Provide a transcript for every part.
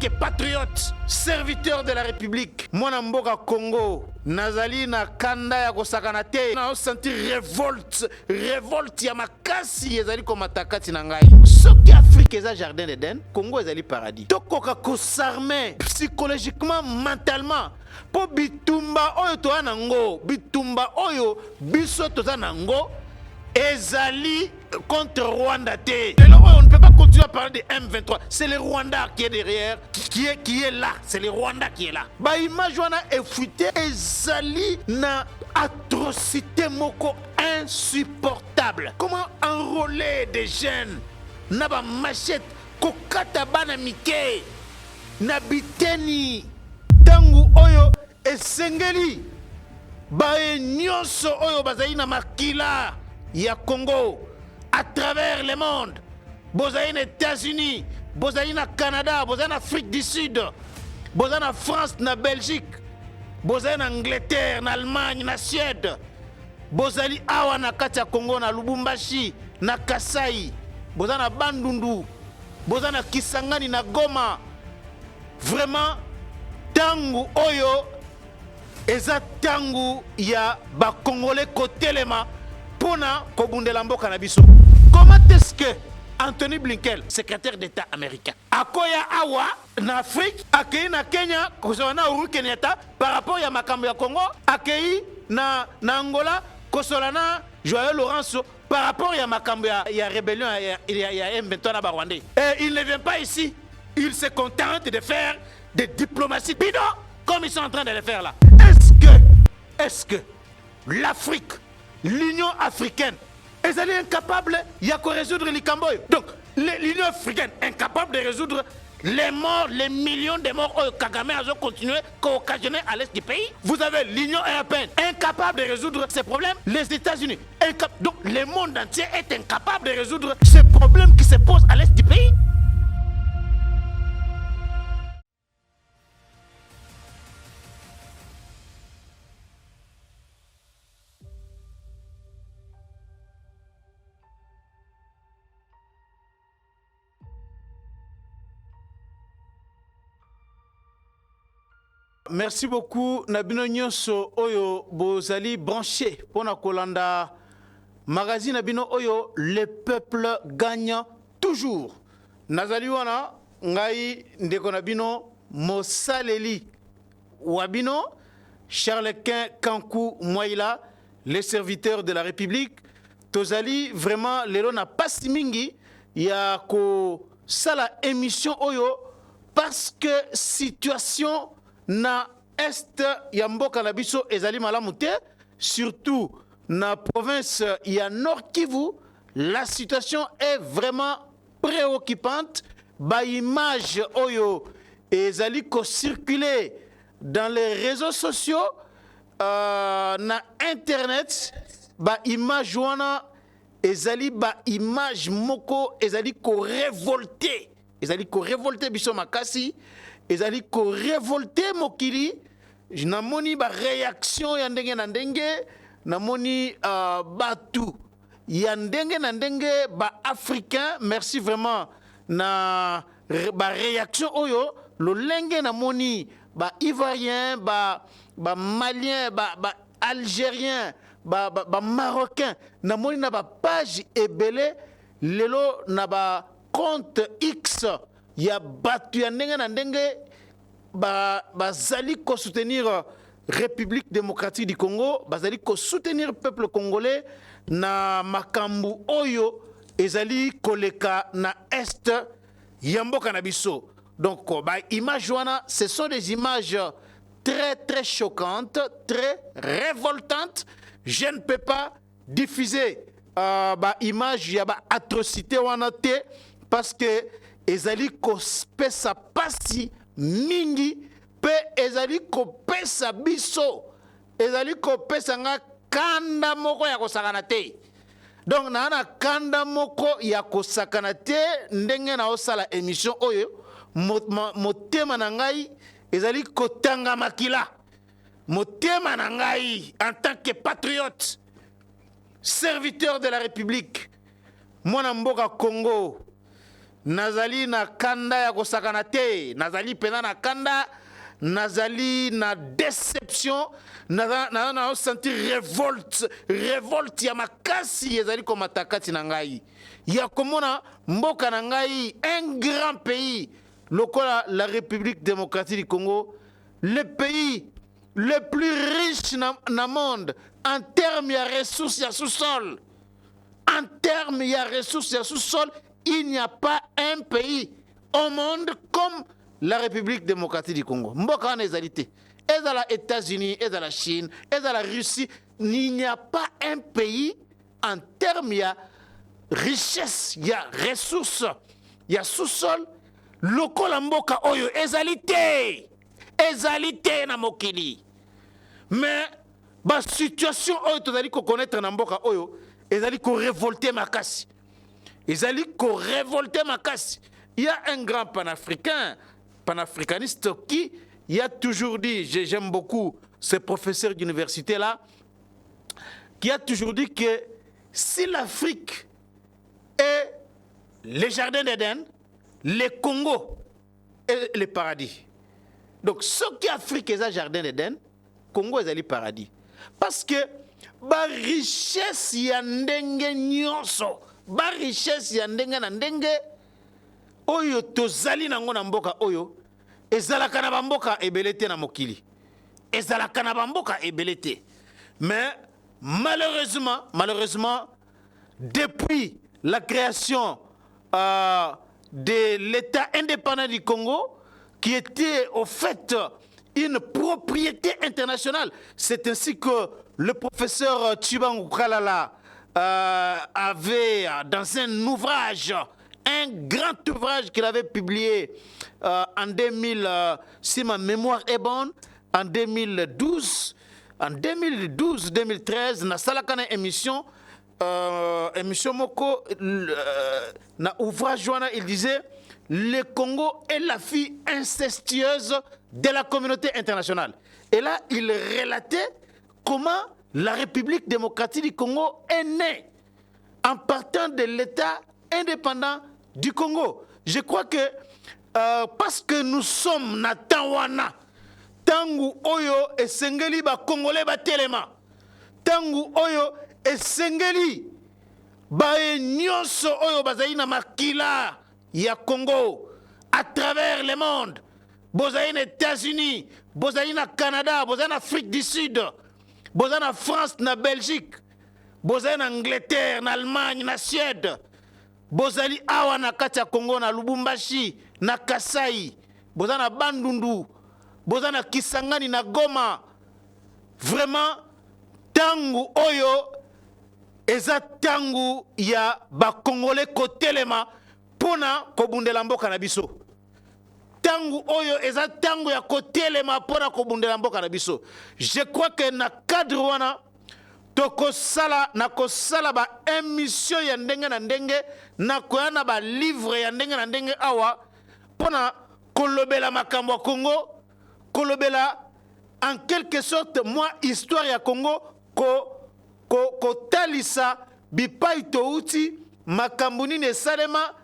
que patriote, serviteur de la République, mwana mboka Congo, nazali na kanda ya kosakana te, na sentir révolte ya makasi ezali komatakati na ngai. Soki Afrique eza jardin d'Eden, Congo ezali paradis. Tokoka kosarme psychologiquement, mentalement, po bitumba oyo toza nango, bitumba oyo biso toza nango, ezali contre Rwanda T. On ne peut pas continuer à parler de M23. C'est le Rwanda qui est derrière, qui est là. C'est le Rwanda qui est là. Bah image wana effouité, ezali na atrocité moko insupportable. Comment enrôler des jeunes na ba machette kokata bana mike na biteni tangu oyo esengeli ba nyonso oyo bazali na makila ya Congo à travers le monde. Bozali na États-Unis, bozali na Canada, bozali na Afrique du Sud, bozali na France, na Belgique, bozali na Angleterre, na Allemagne, na Suède, bozali awa na kati ya Congo na Lubumbashi, na Kasai, bozali na Bandundu, bozali na Kisangani, na Goma. Vraiment tangu oyo eza tangu ya ba Congolais kotelema pona kobundela mboka na biso. Comment est-ce que Anthony Blinken, secrétaire d'État américain, akoya awa na Afrique, akei na Kenya kozala na Uhuru Kenyatta par rapport ya makambo ya Congo, akei na Angola kosola na Joël Laurence par rapport ya makambo ya rébellion ya M23 na Rwandais. Et il ne vient pas ici, il se contente de faire des diplomaties bidons comme ils sont en train de le faire là. Est-ce que l'Afrique, l'Union africaine, est incapable de résoudre les Camboy? Donc, l'Union africaine incapable de résoudre les morts, les millions de morts que Kagame a continué à occasionner à l'est du pays. Vous avez l'Union européenne incapable de résoudre ces problèmes. Les États-Unis, donc le monde entier est incapable de résoudre ces problèmes qui se posent à l'est du pays. Merci beaucoup Nabino Nyonso Oyo Bozali branché pour na kolanda magazine Nabino Oyo le peuple gagne toujours. Nazali wana ngai ndeko Nabino Mosaleli Wabino Charles-Quint Kankou Moïla, les serviteurs de la République. Tozali vraiment lelo na pasi mingi ya ko sala émission Oyo parce que situation na est ya mboka na biso ezali malamu te, surtout na province ya Nord Kivu, la situation est vraiment préoccupante. Ba image oyo ezali ko circuler dans les réseaux sociaux, na internet, ba image wana ezali ba image moko ezali ko révolter biso makasi. Ezali ko révolter mokili. Namoni ba réaction ya ndenge na ndenge, namoni batu ya ndenge na ndenge ba africain. Merci vraiment na ba réaction oyo lolenge namoni ba ivoirien, ba malien, ba algérien, ba marocain. Namoni na ba page ebele lelo na ba compte X. Il y a battu ya ndenge na ndenge bazali ko soutenir République démocratique du Congo, bazali ko soutenir peuple congolais na makambu oyo ezali koleka na est ya mboka na biso. Donc ba image wana, ce sont des images très très choquantes, très révoltantes. Je ne peux pas diffuser ba image ya ba atrocité wana te parce que ezali kopesa pasi mingi pe ezali kopesa biso, ezali kopesa nga kanda moko ya kosakana te. Donc na kanda moko ya kosakana te ndenge na osala émission oyo motema na ngai ezali kotanga makila. Motema na ngai en tant que patriote, serviteur de la République, mwana mboka Congo, nazali na kanda ya kosakana te, nazali pena na kanda, nazali na déception, na sentir révolte ya makasi ezali komata kati na ngai ya komona mboka na ngai, un grand pays lokola la République démocratique du Congo, le pays le plus riche na monde en termes de ressources et sous-sol. En termes de ressources et sous-sol, il n'y a pas un pays au monde comme la République démocratique du Congo. Mboka wana ezali te. Ezala la États-Unis, ezala la Chine, ezala la Russie, il n'y a pas un pays en termes de richesse, il y a ressources, il y a sous-sol. Lokola mboka oyo ezali te na mokili. Mais la situation oyo tozali ko connaître na mboka oyo ezali ko révolter makasi. Ezali ko révolter makasi. Il y a un grand panafricaniste qui a toujours dit, j'aime beaucoup ce professeur d'université là, qui a toujours dit que si l'Afrique est le jardin d'Éden, le Congo est le paradis. Donc ce qui Afrique est un jardin d'Éden, Congo est le paradis. Parce que ba richesse ya ndenge nyonso, ba richesse ya ndenge na ndenge oyo tozali nango na mboka oyo ezalaka na bamboka ebelete na mokili. Ezalaka na bamboka ebelete. Mais malheureusement depuis la création de l'État indépendant du Congo, qui était au fait une propriété internationale. C'est ainsi que le professeur Tshibangu Kalala avait dans un ouvrage, un grand ouvrage qu'il avait publié en 2000, si ma mémoire est bonne, en 2012, 2013, na salakana émission Moko, na ouvrage il disait le Congo est la fille incestueuse de la communauté internationale. Et là, il relatait comment la République démocratique du Congo est née en partant de l'État indépendant du Congo. Je crois que parce que nous sommes na Tawana, tangu oyo esengeli ba Congolais ba telema, tangu oyo esengeli ba nyonso oyo bazali na makila ya Congo à travers le monde. Bozali na États-Unis, bozali na Canada, bozali na Afrique du Sud, bozali na France, na Belgique, bozali na Angleterre, na Allemagne, na Suède, bozali awa na kati ya Congo na Lubumbashi, na Kasai, bozali na Bandundu, bozali na Kisangani, na Goma. Vraiment tangu oyo eza tangu ya ba Congolais kotelema pona kobundela mboka na biso. Tangu oyo eza tangu ya kotelema pona kobundela mboka na biso. Je crois que na cadre wana tokosala na kosala ba émission ya ndenge na ndenge na koyana ba livre ya ndenge na ndenge awa pona kolobela makambo ya Congo, kolobela en quelque sorte moi histoire ya Congo kotalisa bipai touti makambo nini esalema,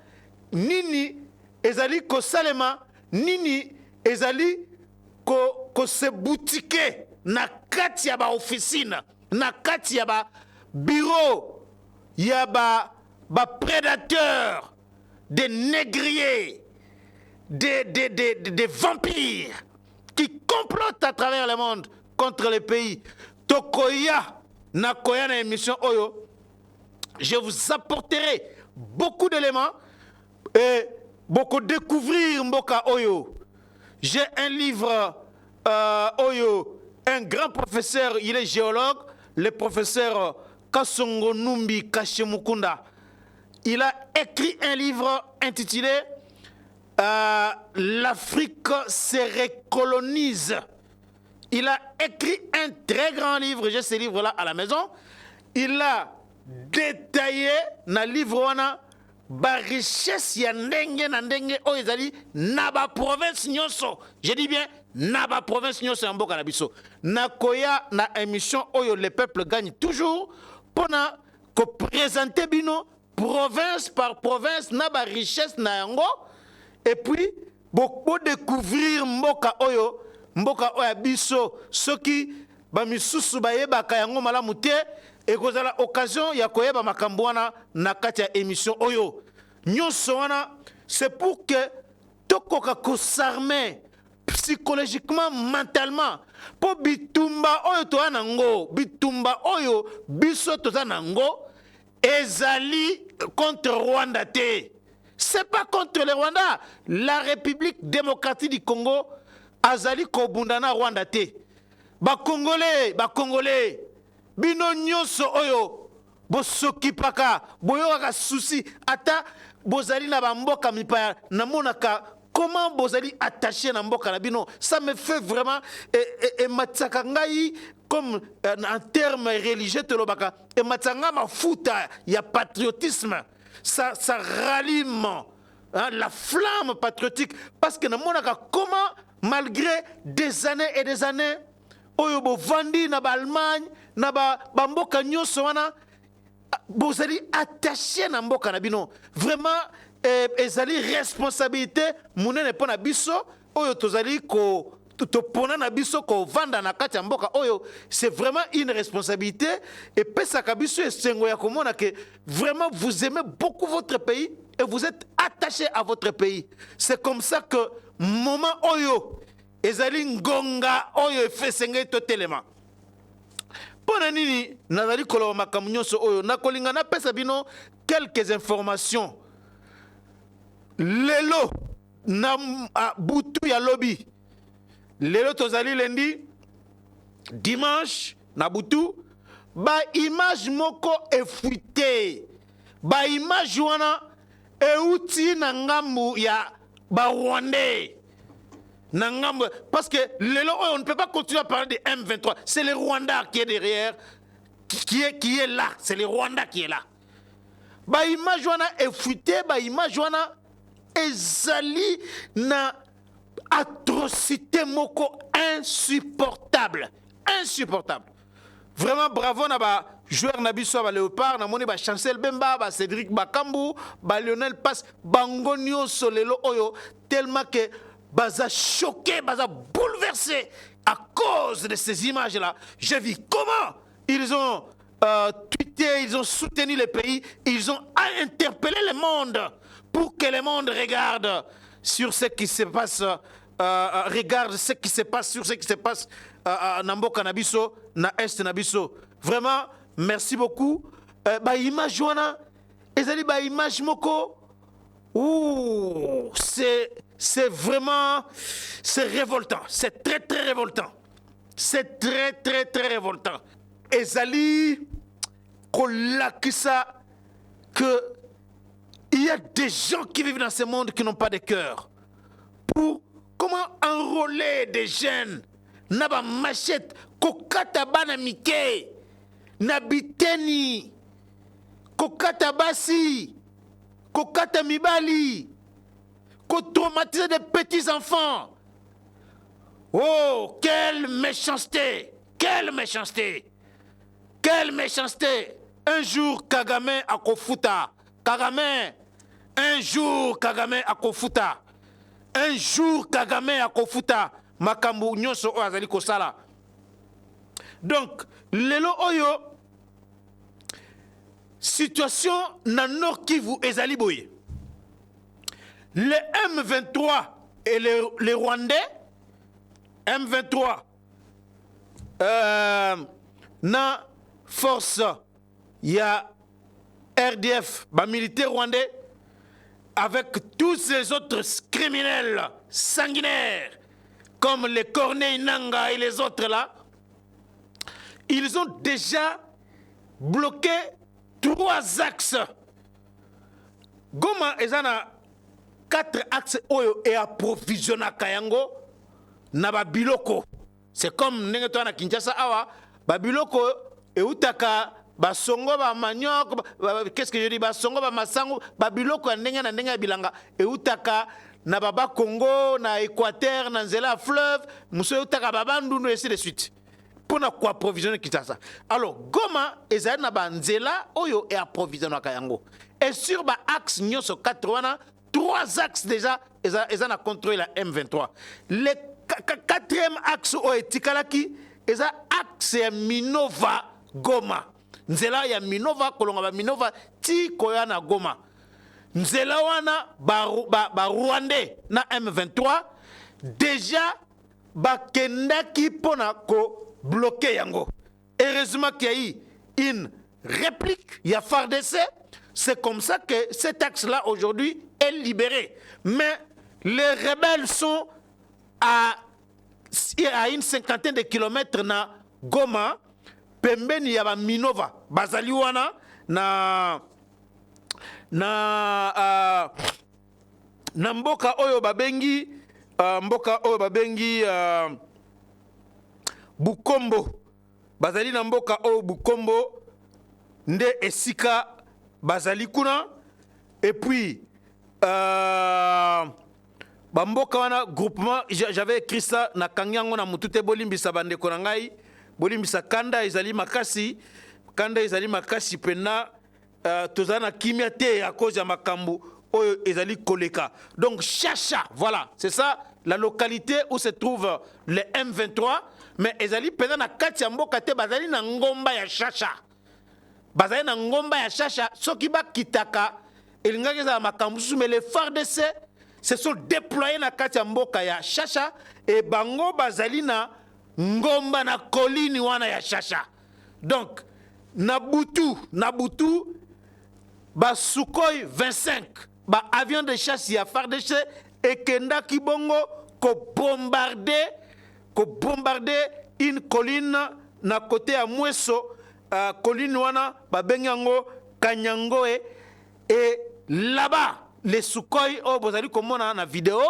nini ezali kosalema, nini ezali ko se boutique na kati ya ba officine, na kati ya ba bureau ya ba prédateurs, des négriers, des vampires qui complotent à travers le monde contre les pays. Tokoya na koya na émission oyo, je vous apporterai beaucoup d'éléments et beaucoup découvrir mboka oyo. J'ai un livre oyo, un grand professeur, il est géologue, le professeur Kasongo Numbi Kashemukunda. Il a écrit un livre intitulé L'Afrique se recolonise. Il a écrit un très grand livre, j'ai ce livre-là à la maison. Il a détaillé dans le livre wana ba richesse ya ndenge na ndenge o ezali na ba province nyonso. Je dis bien na ba province nyonso ya mboka na biso. Na koya na émission oyo le peuple gagne toujours pona ko présenter bino province par province na ba richesse na yango et puis beaucoup découvrir mboka oyo biso soki ba misusu ba yebaka yango malamu te et kozala occasion ya koyeba makambo wana na kati ya émission oyo nyonso wana c'est pour que tokoka ko s'armer psychologiquement, mentalement, pour bitumba oyo to anango, bitumba oyo biso to anango, ezali contre Rwanda te. C'est pas contre le Rwanda. La République démocratique du Congo azali ko bundana Rwanda te. Ba Congolais, bino nyonso oyo bosoki paka, boyoka souci ata bozali na bamboka mipaya namonaka. Comment vous allez attacher na mboka na bino? Ça me fait vraiment et matsakangai comme en termes religieux tolobaka et matsanga mafuta ya patriotisme ça rallume hein, la flamme patriotique parce que na monaka comment malgré des années et des années oyo bo vandi na ba Allemagne na ba mboka nyonso wana vous allez attacher na mboka na bino vraiment ezali responsabilité munene pona biso oyo tozali ko topona na biso ko vanda na kati ya mboka oyo c'est vraiment une responsabilité et pesaka biso esengo ya komona que vraiment vous aimez beaucoup votre pays et vous êtes attaché à votre pays. C'est comme ça que moment oyo ezali ngonga oyo efesenge totelema pona nini nazali koloba makambo nyonso oyo nakolinga na pesa bino quelques informations. Lelo na butu ya lobby lelo tozali lundi dimanche na butu ba image moko efuite ba image wana euti na ngambu ya ba Rwandais na ngambu parce que lelo on ne peut pas continuer à parler de M23, c'est le Rwanda qui est derrière qui est là, c'est le Rwanda qui est là. Ba image wana efuite ba image wana ezali na atrocité moko insupportable vraiment bravo na ba joueur na biso ba Léopard na moni ba Chancel Bemba ba Cédric Bakambu ba Lionel Pass bango nyonso lelo oyo tellement que baza choqué baza bouleversé à cause de ces images là. J'ai vu comment ils ont tweeté, ils ont soutenu le pays, ils ont interpellé le monde pour que le monde regarde sur ce qui se passe, regarde ce qui se passe sur ce qui se passe na mboka na biso, na est na biso. Vraiment, merci beaucoup. Ba image wana, ezali ba image moko. Ouh, c'est vraiment, c'est révoltant. C'est très très révoltant. C'est très très très révoltant. Ezali kolakisa que il y a des gens qui vivent dans ce monde qui n'ont pas de cœur. Pour comment enrôler des jeunes, naba machette, kokata bana mike, nabiteni, kokata basi, kokata mibali, traumatiser des petits enfants. Oh, quelle méchanceté! Quelle méchanceté! Quelle méchanceté! Un jour, Kagame a kofuta. Kagame, un jour Kagame a kofuta. Un jour Kagame a kofuta. Makambu nyonso o azali kosala. Donc, lelo oyo situation na Nord Kivu ezali boye. Les M23 et les Rwandais, M23 na force ya RDF, bah, militaire rwandais, avec tous les autres criminels sanguinaires, comme les Corneille Nanga et les autres là, ils ont déjà bloqué 3 axes. Goma ezana 4 axes oyo et approvisionné Kayango na babiloko. C'est comme nengeto na Kinshasa awa babiloko et utaka basongo ba maniok qu'est-ce que je dis basongo ba masango babiloko ndenge na ndenge bilanga et utaka na baba Congo na Équateur na nzela fleuve muso utaka babandu no ainsi de suite. pour approvisionner Kinshasa. Alors Goma ezali na banzela oyo et approvisionner yango. Et sur ba axe nyonso 80 trois axes déjà eza na contrôler la M23. Le quatrième axe o etikalaki eza axe ya Minova Goma. Nzela ya Minova kolonga ba Minova ti koya na Goma. Nzela wana ba Rwandais na M23 déjà bakendaki pona ko bloquer yango. Heureusement qu'il y a eu une réplique, il y a FARDC. C'est comme ça que cet axe-là aujourd'hui est libéré. Mais les rebelles sont à une cinquantaine de kilomètres na Goma, pembeni ya ba Minova, bazali wana na mboka oyo babengi Bukombo. Bazali na mboka oyo Bukombo nde esika bazali kuna. Et puis bamboka wana groupement, j'avais écrit ça na kanyango na mutute bolimbisa bandeko na ngai, bolimbisa kanda ezali makasi pena tozana kimia te à cause ya makambo oyo ezali koleka. Donc Chacha, voilà, c'est ça la localité où se trouve le M23, mais ezali pena na kati ya mboka te bazali na ngomba ya Chacha. Bazali na ngomba ya Chacha, soki ba kitaka elingaki za makambo, mais les FARDC se sont déployés na kati ya mboka ya Chacha et bango bazali na ngomba na kolini wana ya Chacha. Donc Nabutu ba Sukhoi 25 ba avion de chasse ya FARDC et kenda kibongo ko bombarder une colline na côté à Mweso, colline wana ba benyango Kanyangoe, et là-bas les Sukhoi oh bozali komona na vidéo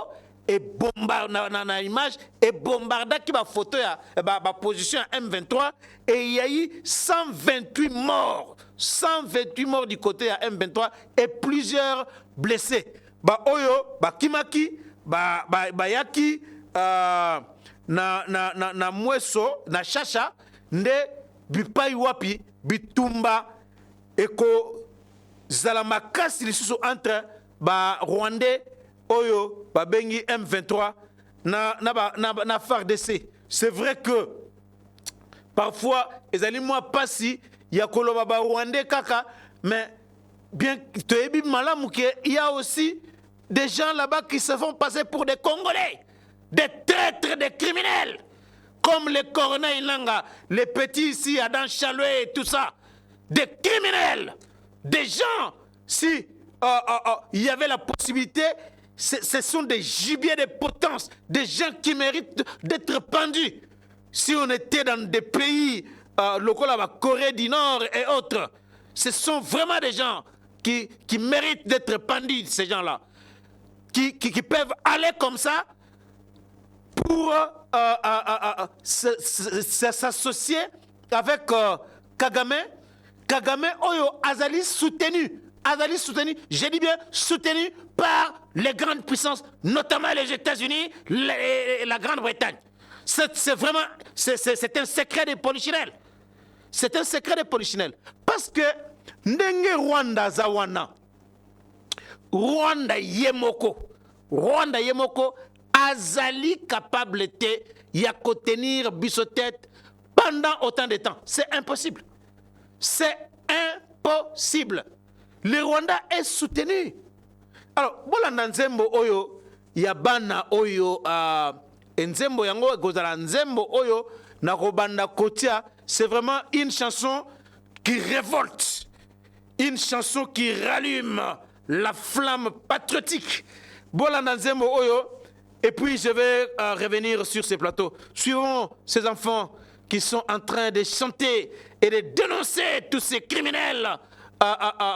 et na image et bombarda qui ba photo ya ba position M23 et il y a eu 128 morts du côté à M23 et plusieurs blessés. Ba oyo ba kimaki ba yaki na Mweso na Chacha nde bipai wapi bitumba eko zala makasi lisusu entre ba Rwandais oyo ba bengi M23 na FARDC. C'est vrai que parfois ezali moi pasi ya koloba ba Rwandais kaka, mais bien toyebi malamu ke il y a aussi des gens là-bas qui se font passer pour des Congolais, des traîtres, des criminels, comme les Corneille Nanga, les petits ici, Adam Chaloué et tout ça, des criminels, des gens, si il y avait la possibilité, ce sont des gibiers de potence, des gens qui méritent d'être pendus. Si on était dans des pays locaux là-bas, Corée du Nord et autres, ce sont vraiment des gens qui méritent d'être pendus, ces gens-là. Qui peuvent aller comme ça pour s'associer avec Kagame. Kagame Oyo Azali soutenu, je dis bien soutenu par les grandes puissances, notamment les États-Unis et la Grande-Bretagne. C'est vraiment, c'est un secret des polichinelles. C'est un secret des polichinelles. Parce que Ndenge Rwanda Zawana, Rwanda Yemoko azali capable de tenir biso tête pendant autant de temps. C'est impossible. C'est impossible. Le Rwanda est soutenu. Alors, bolanda nzembo oyo yabana oyo nzembo yango gozala nzembo oyo na robanda kotia, c'est vraiment une chanson qui révolte, une chanson qui rallume la flamme patriotique. Bolanda nzembo oyo. Et puis je vais revenir sur ces plateaux. Suivons ces enfants qui sont en train de chanter et de dénoncer tous ces criminels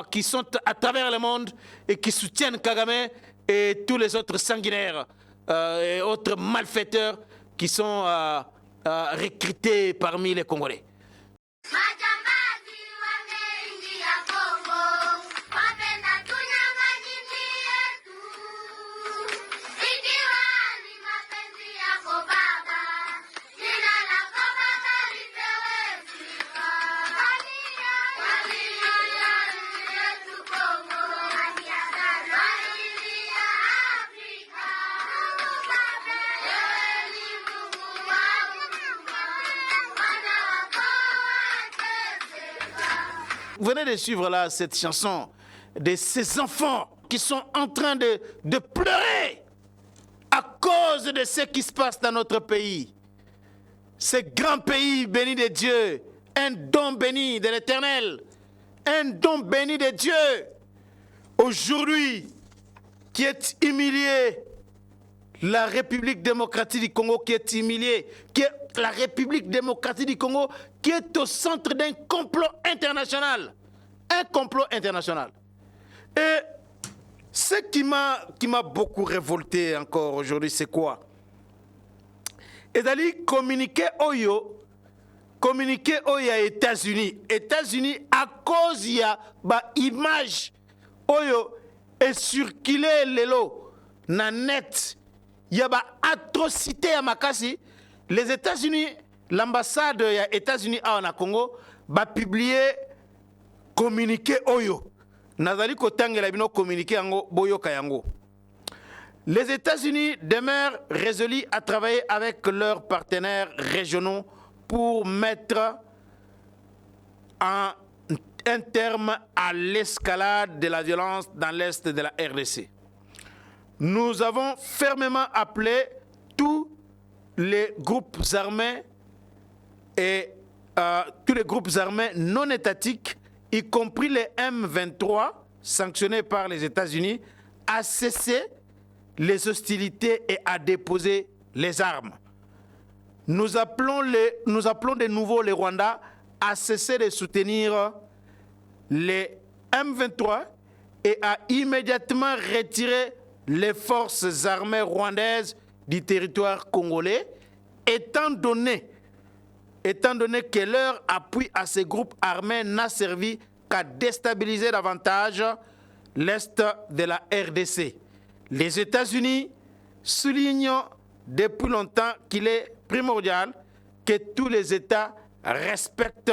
qui sont à travers le monde et qui soutiennent Kagame et tous les autres sanguinaires et autres malfaiteurs qui sont recrutés parmi les Congolais. Vous venez de suivre là cette chanson de ces enfants qui sont en train de pleurer à cause de ce qui se passe dans notre pays. Ce grand pays béni de Dieu, un don béni de l'Éternel, un don béni de Dieu, aujourd'hui, qui est humilié, la République démocratique du Congo qui est humiliée, la République démocratique du Congo qui est au centre d'un complot international. Un complot international. Et ce qui m'a beaucoup révolté encore aujourd'hui, c'est quoi? Et d'aller communiquer aux États-Unis. États-Unis, à cause de l'image et circuler lelo na net, il y a atrocité à Makasi. Les États-Unis, l'ambassade des États-Unis à Congo, va publier communiqué oyo. Nazali kotangela bino communiqué yango boyo kayango. Les États-Unis demeurent résolus à travailler avec leurs partenaires régionaux pour mettre un terme à l'escalade de la violence dans l'est de la RDC. Nous avons fermement appelé tous les groupes armés et tous les groupes armés non étatiques, y compris les M23 sanctionnés par les États-Unis, à cesser les hostilités et à déposer les armes. Nous appelons de nouveau les Rwandais à cesser de soutenir les M23 et à immédiatement retirer les forces armées rwandaises du territoire congolais, étant donné que leur appui à ces groupes armés n'a servi qu'à déstabiliser davantage l'est de la RDC. Les États-Unis soulignent depuis longtemps qu'il est primordial que tous les États respectent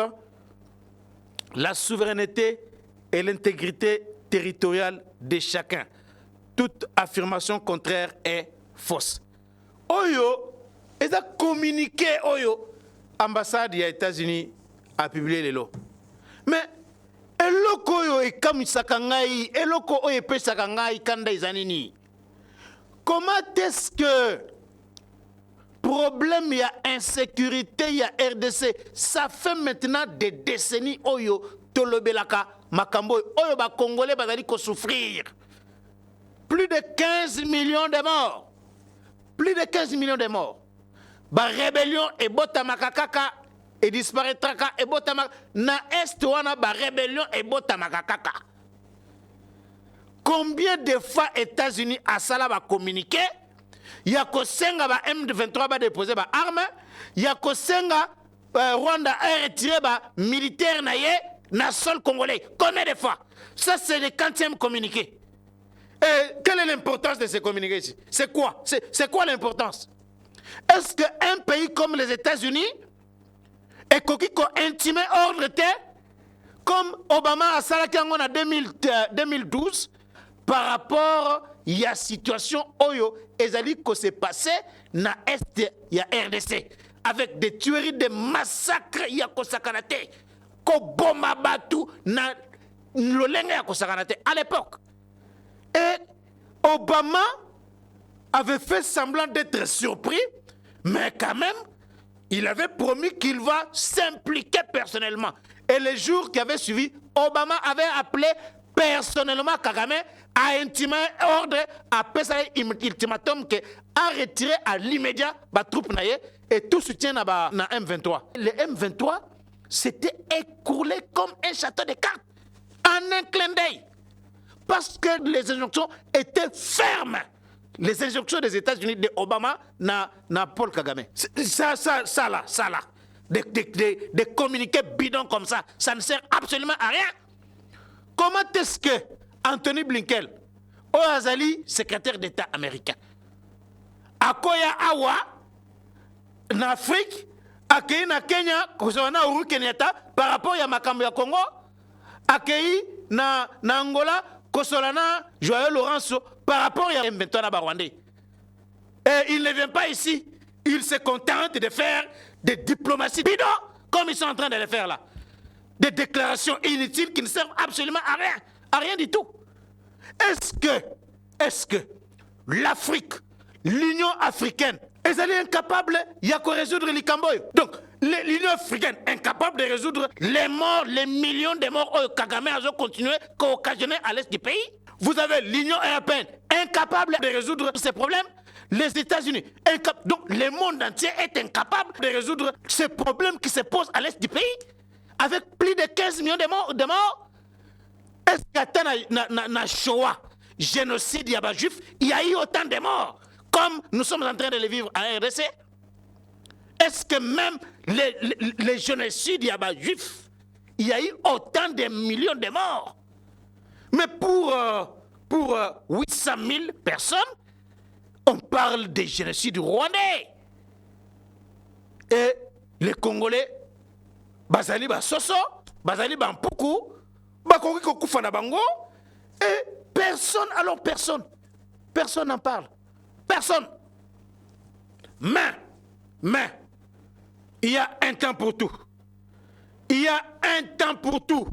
la souveraineté et l'intégrité territoriale de chacun. Toute affirmation contraire est fausse. Oyo, et ça communiqué Oyo, ambassade des États-Unis a publié les lots. Mais eloko oyo ekamisaka ngai, eloko oyo epesaka ngai kanda izanini. Comment est-ce que problème, il y a insécurité, il y a RDC, ça fait maintenant des décennies oyo tolobelaka makambo oyo ba Congolais bazali ko souffrir. Plus de 15 millions de morts. Plus de 15 millions de morts. Ba rébellion et botamaka kaka et disparaîtra et botamaka na est wana ba rébellion et botamaka kaka. Combien de fois États-Unis a sala ba communiqué? Il y a Kosenga ba M23 ba déposer ba armes, il y a Kosenga Rwanda a retiré ba militaire naie na sol congolais. Combien de fois? Ça c'est le 40e communiqué. Et quelle est l'importance de ces communiqués ici? C'est quoi? C'est quoi l'importance? Est-ce qu'un pays comme les États-Unis est coquille intimé ordre comme Obama a salaki en 2012 par rapport il y a situation oyo ezali ko se passé na est il y a RDC avec des tueries, des massacres il y a ko sakanate ko bomba batu na lolenge ya ko sakanate à l'époque. Et Obama avait fait semblant d'être surpris, mais quand même, il avait promis qu'il va s'impliquer personnellement. Et les jours qui avaient suivi, Obama avait appelé personnellement Kagame à intimer ordre, à passer ultimatum à retirer à l'immédiat les troupes et tout soutien à M23. Les M23 s'étaient écroulés comme un château de cartes en un clin d'œil. Parce que les injonctions étaient fermes. Les injonctions des États-Unis de Obama na Paul Kagame. Ça là. Des communiqués bidons comme ça ne sert absolument à rien. Comment est-ce que Anthony Blinken, Oazali, secrétaire d'État américain, Akoya Awa, en Afrique, accueilli na Kenya, Koswana Uhuru Kenyatta, par rapport à Makambo ya Congo, accueilli na Angola, Kosolana, Joël Laurence, par rapport à M23 Rwandais. Et il ne vient pas ici. Il se contente de faire des diplomaties bidons, comme ils sont en train de le faire là. des déclarations inutiles qui ne servent absolument à rien du tout. Est-ce que l'Afrique, l'Union africaine, est incapable de résoudre les Camboy? Donc, l'Union africaine incapable de résoudre les morts, les millions de morts que Kagame a continué à occasionner à l'est du pays. Vous avez l'Union européenne incapable de résoudre ces problèmes. Les États-Unis, donc le monde entier est incapable de résoudre ces problèmes qui se posent à l'est du pays, avec plus de 15 millions de morts. Est-ce qu'à la Shoah, génocide juif, il y a eu autant de morts comme nous sommes en train de les vivre à RDC? Est-ce que même les génocides juifs, il y a eu autant de millions de morts? Mais pour 800 000 personnes, on parle des génocides rwandais. Et les Congolais, Bazali Basoso, Bazali Bampuku, Bakongi Kokufa na Bango, et personne n'en parle. Personne. Mais, il y a un temps pour tout. Il y a un temps pour tout.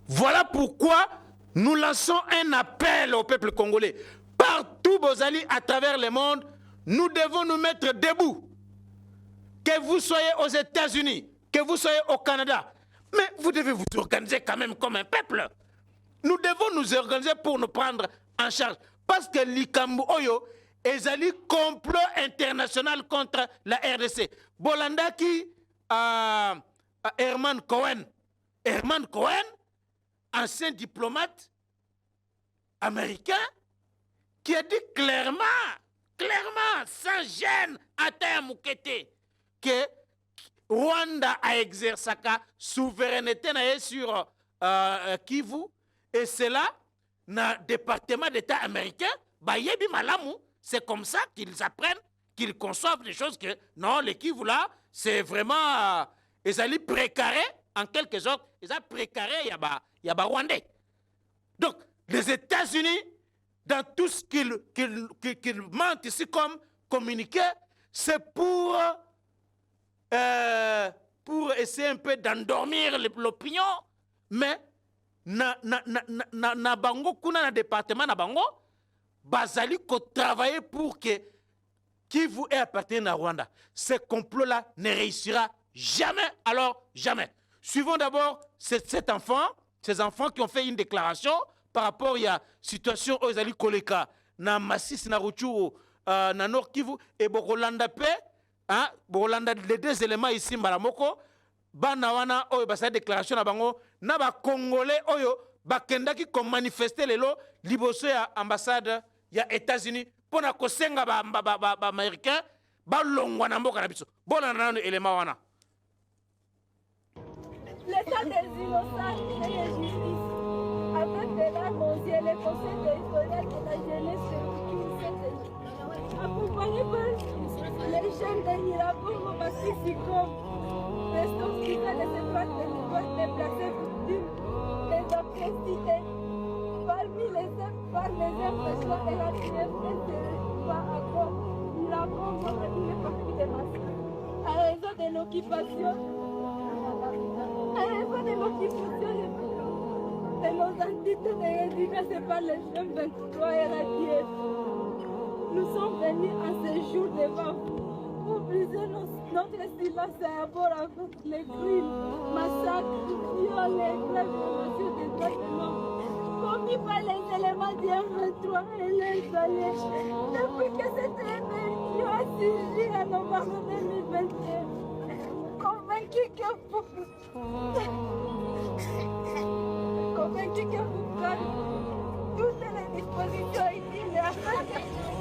Voilà pourquoi nous lançons un appel au peuple congolais. Partout, Bozali, à travers le monde, nous devons nous mettre debout. Que vous soyez aux États-Unis, que vous soyez au Canada, mais vous devez vous organiser quand même comme un peuple. Nous devons nous organiser pour nous prendre en charge. Parce que l'Ikambu Oyo est un complot international contre la RDC. Bolandaki, Herman Cohen, ancien diplomate américain, qui a dit clairement, sans gêne, à Taya Mukete, que Rwanda a exercé sa souveraineté sur Kivu, et c'est là, dans le département d'État américain, Bayebi Malamu, c'est comme ça qu'ils apprennent, qu'ils conçoivent des choses que, non, les Kivu là, c'est vraiment, ils allaient précarer, en quelque sorte, ils allaient précarer, il y a Rwandais. Donc, les États-Unis, dans tout ce qu'ils mentent ici comme communiqué, c'est pour essayer un peu d'endormir l'opinion, mais na bango kuna na département na bango bazali ko travailler pour que Kivu ait appartenu à Rwanda. Ce complot-là ne réussira jamais, alors jamais. Suivons d'abord ces enfants qui ont fait une déclaration par rapport à la situation aux Ali Koleka, na Massis, na Rutshuru, na Nord Kivu, et Bokolanda Pe, Bokolanda, les deux éléments ici, Maramoko, Bana wana, oyo, basa déclaration na bango, na ba Congolais, oyo, bakendaki comme manifester lelo, liboso ya ambassade, ya États-Unis, pour na kosenga ba américain, ba longwa na mboka na biso. Bona nano élément wana. L'état des innocents et les justices, avec de larmes aux yeux, les conseils territoriaux de la jeunesse accompagnés par les jeunes de Niragongo, Massisiko, les hospitaliers de ce pas de pouvoir déplacer les atrocités parmi par les impressions et la liberté de pouvoir encore Niragongo a une partie de massacres. À raison de l'occupation, de nos entités de résidence par les jeunes 23 et la DIF. Nous sommes venus en ce jour devant vous pour briser notre silence à rapport avec les crimes, massacres, viols et graves violations des droits de l'homme commis par les éléments du M23 et les alliés depuis que cette rébellion a surgi en novembre 2021. Convaincu que vous prenez toutes les dispositions utiles afin que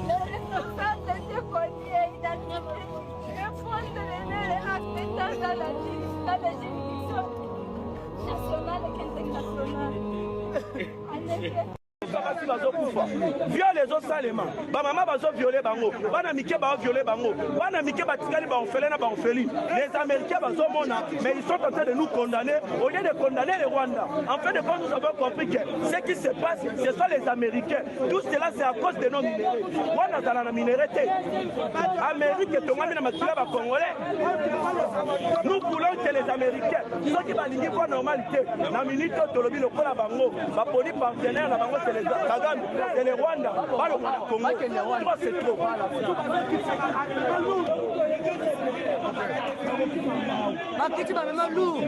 les responsables de ce conflit aient identifié et fondent les actes dans les juridictions nationales et internationales. En effet, fois. Viol les autres salement. Ba maman bazo violer bango. Bana mike ba violer bango. Bana mike ba tikali ba orphelin na ba orphelin. Les Américains bazo mona, mais ils sont en train de nous condamner au lieu de condamner le Rwanda. En fin de compte, nous avons compris que ce qui se passe, ce sont les Américains. Tout cela, c'est à cause de nos minéraux. Rwanda dans la minéralité. Amérique est tombée dans ma Congolais. Nous voulons que les Américains, ceux qui vont dire quoi normalité, la minute de l'objet le Kola Bango, ma poli partenaire, la Bango, c'est les Kagame, c'est les Rwanda, pas le Congo. Trop, c'est trop. Ma petite maman lourd.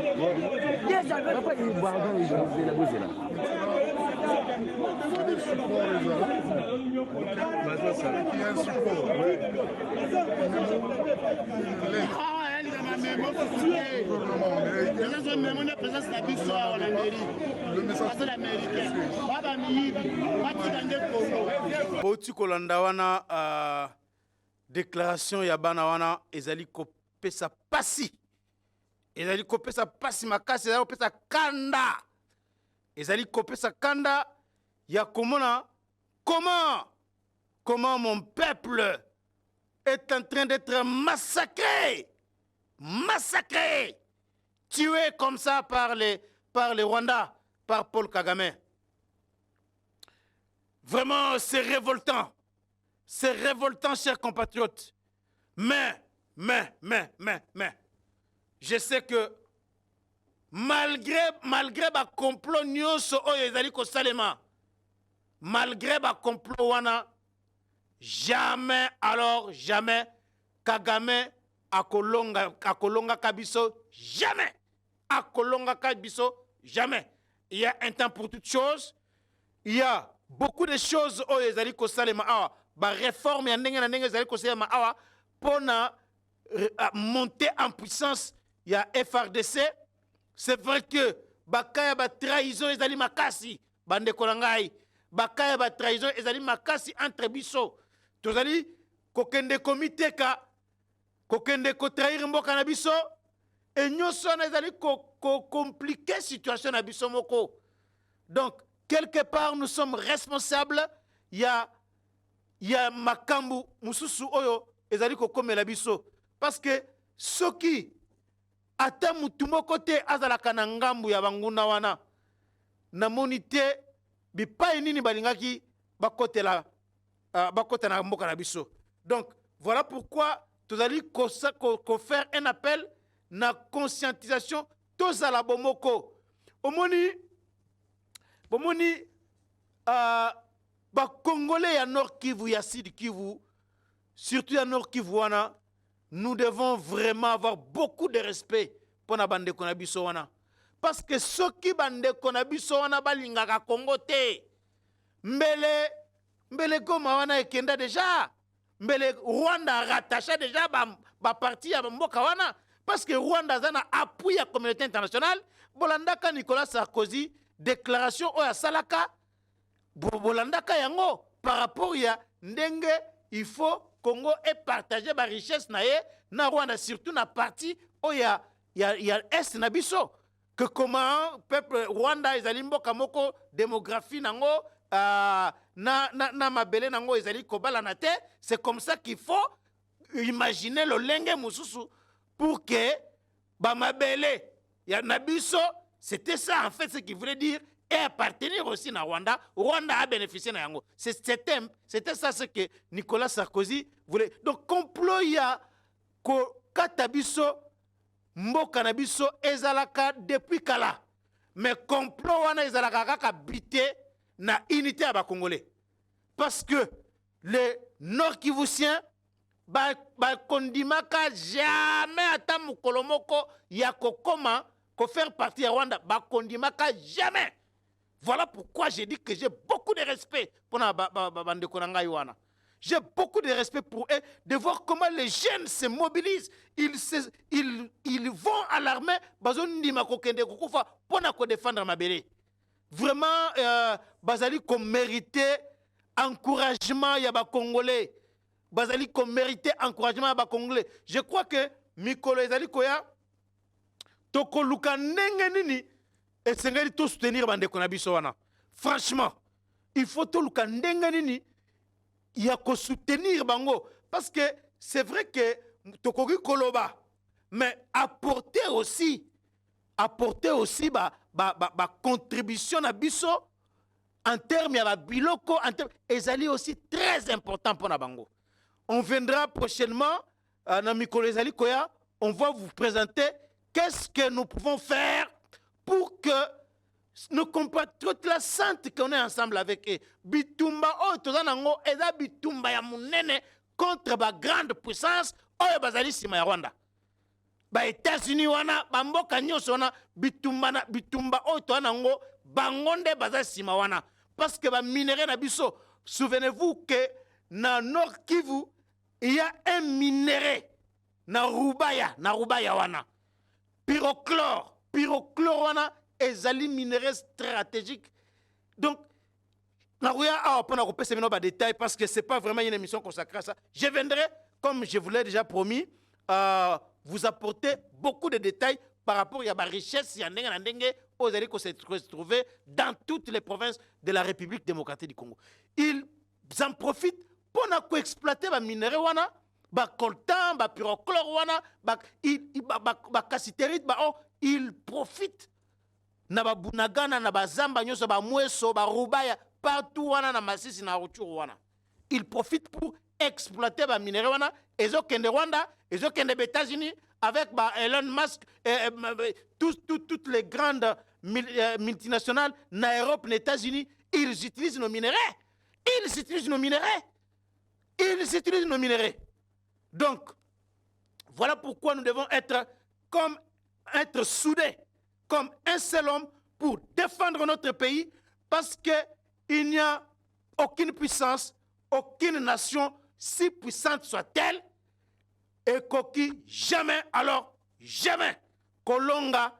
Bauti kolanda wana déclaration ya bana wana ezali kopesa pasi. Ezali kopesa pasi makasi, ezali kopesa kanda. Ezali kopesa kanda ya komona comment mon peuple est en train d'être massacré, tué comme ça par les Rwandais, par Paul Kagame. Vraiment, c'est révoltant, chers compatriotes. Mais, je sais que malgré ba complot nyonso oyo ezali ko salema, malgré ba complot wana, jamais Kagame akolonga kabiso, jamais akolonga kabiso, jamais. Il y a un temps pour toutes choses. Il y a beaucoup de choses oyo ezali ko salema awa, ba réforme ya ndenge na ndenge ezali ko salema awa pona monter en puissance. Il y a FRDC. C'est vrai que bakaya ba trahison ezali makasi bande konangai, bakaya ba trahison ezali makasi entre biso. Tozali kokende komite ka kokende ko trahir mboka na biso et nyonso na ezali ko compliquer situation na biso moko. Donc quelque part nous sommes responsables. Il y a makambu mususu oyo ezali ko komela biso parce que soki ata mutu moko te azalaka na ngambu ya banguna wana namoni te bipai nini balingaki bakotela na mboka na biso. Donc voilà pourquoi nous allons faire un appel na conscientisation tozala bomoko omoni ba Congolais ya Nord Kivu ya Sud Kivu, surtout ya Nord Kivu wana. Nous devons vraiment avoir beaucoup de respect pour la bande konabiso wana. Parce que ceux qui bande konabiso wana balingaka Congo te. Mbele koma wana ekenda déjà. Mbele Rwanda rattaché déjà ba parti ya mboka wana. Parce que Rwanda zana appui la communauté internationale. Bolandaka Nicolas Sarkozy déclaration oya salaka. Bolandaka yango par rapport ya ndenge il faut Congo est partagé la richesse na Rwanda, surtout na partie où il y a est na biso que comment peuple Rwanda ezali mboka moko démographie nango na mabele nango ezali kobala na te. C'est comme ça qu'il faut imaginer le lenge mususu pour que ba mabele ya na biso, c'était ça en fait ce qu'il voulait dire, et appartenir aussi à Rwanda. Rwanda a bénéficié de yango. C'était ça ce que Nicolas Sarkozy voulait. Donc complot ya ko katabiso mboka na biso ezalaka depuis kala. Mais complot wana ezalaka kaka bité na unité à ba Congolais. Parce que les Nord-Kivusiens ba kondimaka jamais ata mukolo moko ya kokoma ko faire partie ya Rwanda, ba kondimaka jamais. Voilà pourquoi j'ai dit que j'ai beaucoup de respect pour la bande Konanga Iwana. J'ai beaucoup de respect pour eux, de voir comment les jeunes se mobilisent. Ils vont à l'armée pour défendre ma belle. Vraiment, Bazali comme mérité encouragement ya ba Congolais. Bazali comme mérité encouragement ya ba Congolais. Je crois que Mikolo ezali koya toko luka nenge nini et c'est tout soutenir bande konabiso wana. Franchement, il faut toluka ndenge nini ya ko soutenir bango parce que c'est vrai que tokoki koloba mais apporter aussi contribution na biso en termes ya biloko en termes ezali aussi très important pour na bango. On viendra prochainement na mikolo ezali koya, on va vous présenter qu'est-ce que nous pouvons faire pour que nos compatriotes la sentent qu'on est ensemble avec eux. Bitumba oh tozanango eza bitumba ya munene contre ba grande puissance oyo bazali sima ya Rwanda. Ba États-Unis wana ba mboka nyonso wana bitumba oyo tozanango bangonde bazali sima wana parce que ba minerai na biso. Souvenez-vous que na Nord Kivu il y a un minerai na Rubaya wana. Pyrochlore wana ezali minerai stratégique. Donc pendant qu'on peut des détails parce que c'est pas vraiment une émission consacrée à ça. Je viendrai, comme je vous l'ai déjà promis, vous apporter beaucoup de détails par rapport à la richesse aux alliés qui se trouvent dans toutes les provinces de la République démocratique du Congo. Ils en profitent pour exploiter les minerais wana, ba coltan, ba pyrochlore wana, ba cassiterite, ils profitent na ba bunagana na ba zamba nyoso ba mweso ba rubaya partout wana na masisi na ruchuru wana. Ils profitent pour exploiter les minerais wana, ezo kende Rwanda, ezo kende États-Unis avec Elon Musk, toutes les grandes multinationales na Europe, les États-Unis, ils utilisent nos minerais. Ils utilisent nos minerais. Donc, voilà pourquoi nous devons être soudés, comme un seul homme pour défendre notre pays, parce qu'il n'y a aucune puissance, aucune nation, si puissante soit-elle, et qu'aucune jamais, alors jamais, Kolonga,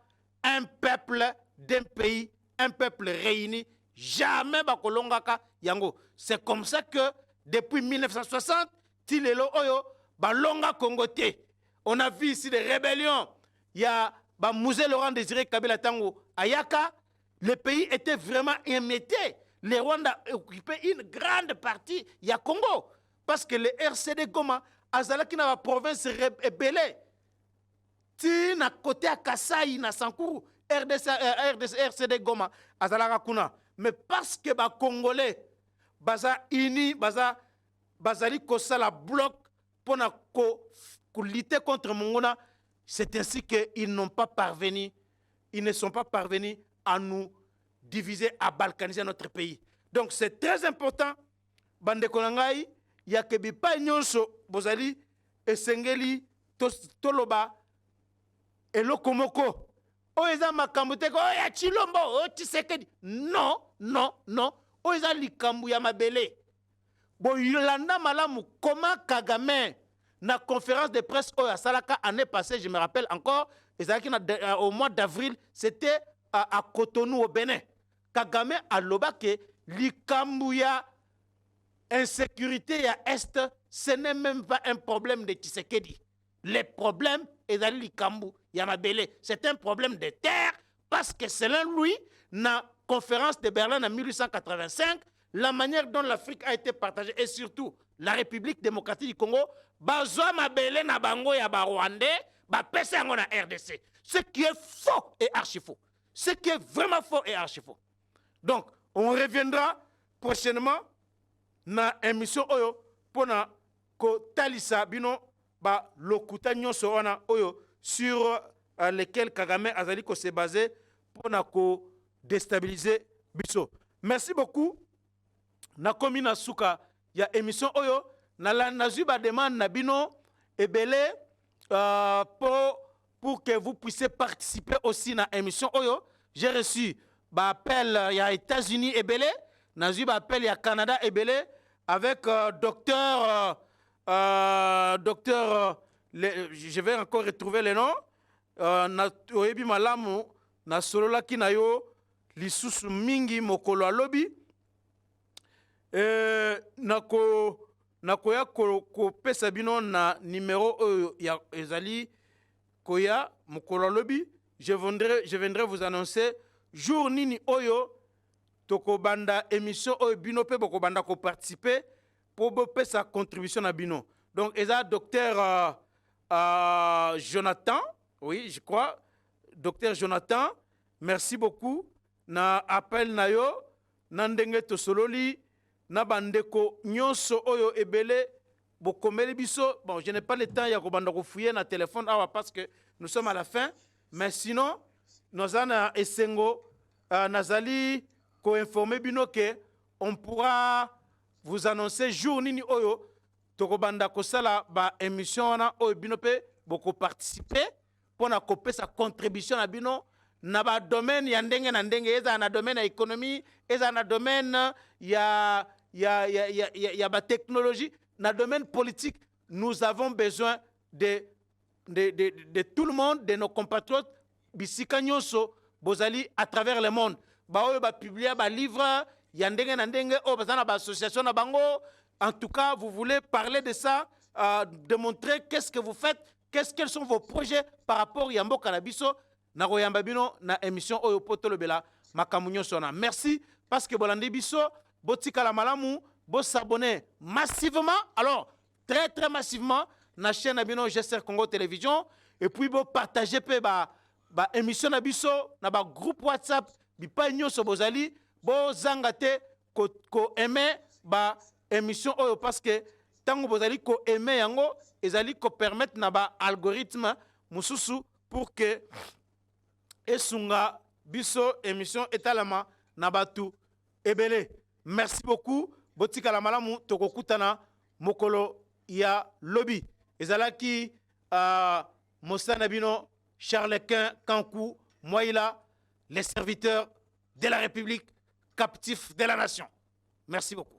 un peuple d'un pays, un peuple réuni, jamais Kolonga ka yango. C'est comme ça que depuis 1960, Tilelo Oyo, Balonga Kongoté. On a vu ici des rébellions. Il y a Mouzé Laurent Désiré Kabila Tango Ayaka. Le pays était vraiment émetté. Les Rwandais occupaient une grande partie. Il y a Congo. Parce que le RCD Goma, Azalaki na province rebelle. Ti na côté à Kasai, na Sankuru, RCD Goma, Azalaka Kuna. Mais parce que les Congolais, baza ini, bazali kosala bloc pour lutter contre Mongona, c'est ainsi qu'ils n'ont pas parvenu, ils ne sont pas parvenus à nous diviser, à balkaniser notre pays. Donc c'est très important. Bande Konangai, yakebi pa nyonso bozali esengeli toloba elokomoko. Oeza makambute ko ya Chilombo, o Tshisekedi. Non, non, non. Oeza likambu ya mabele. Bon yolanda malamu comment Kagame na conférence de presse oya salaka année passée, je me rappelle encore, au mois d'avril, c'était à Cotonou au Bénin. Kagame a loba ke likambu ya insécurité à Est, ce n'est même pas un problème de Tshisekedi. Le problème est dans l'Ikambu, Yamabele. C'est un problème de terre parce que selon lui, dans la conférence de Berlin en 1885, la manière dont l'Afrique a été partagée et surtout la République démocratique du Congo, Bazwa Mabele na bango ya ba Rwandais, ba pese yango na RDC. Ce qui est faux et archi faux. Ce qui est vraiment faux et archi faux. Donc, on reviendra prochainement na émission oyo pona ko talisa bino ba lokuta nyonso wana oyo sur lesquels Kagame azali ko se baser pona ko déstabiliser biso. Merci beaucoup. Na komi na suka ya émission oyo na nazwi ba demande na bino ebele pour que vous puissiez participer aussi na émission oyo. J'ai reçu ba appel ya États-Unis ebele, nazwi ba appel ya Canada ebele. Avec docteur, je vais encore retrouver le nom, Oyebi Malamu, na solola kinayo, lisusu mingi mokolo alobi, nakoya ko pesa bino na numéro ya ezali koya mokolo alobi, je viendrai vous annoncer jour nini oyo tokobanda émission oyo bino pe bokobanda ko participer pour bopé sa contribution à bino. Donc eza docteur Jonathan, oui, je crois, docteur Jonathan, merci beaucoup na appel na yo na ndenge to sololi na bandeko nyonso oyo ebele bokomeli biso. Bon, je n'ai pas le temps ya kobanda ko fouiller na téléphone parce que nous sommes à la fin, mais sinon nous avons esengo nazali ko informer bino que on pourra vous annoncer jour nini oyo tokobanda kosala ba émission na oyo bino pe boko participer pour na koper sa contribution na bino na ba domaine ya ndenge na ndenge, eza na domaine ya économie, eza na domaine ya ba technologie, na domaine politique. Nous avons besoin de tout le monde, de nos compatriotes bisika nyonso bozali à travers le monde. Ba oyo ba publier ba livre ya ndenge na ndenge o bazana ba association na bango. En tout cas, vous voulez parler de ça, démontrer qu'est-ce que vous faites, quels sont vos projets par rapport à Mboka na biso na royamba bino na émission oyo poto lobela makamunyo sona. Merci parce que bolandi biso botika la malamu bo s'abonner massivement, alors très massivement na chaîne na bino GSR Congo Télévision, et puis bo partager pe ba émission na biso na ba groupe WhatsApp bi pa nyonso bozali bo zangate ko aimer ba émission oyo parce que tango bozali ko aimer yango ezali ko permettre na ba algorithme mususu pour que esunga biso émission etalama na batu ebele. Merci beaucoup. Botika la malamu tokokutana mokolo ya lobby ezalaki Mosana Bino Charles-Quint Kankou Moïla, les serviteurs de la République, captifs de la nation. Merci beaucoup.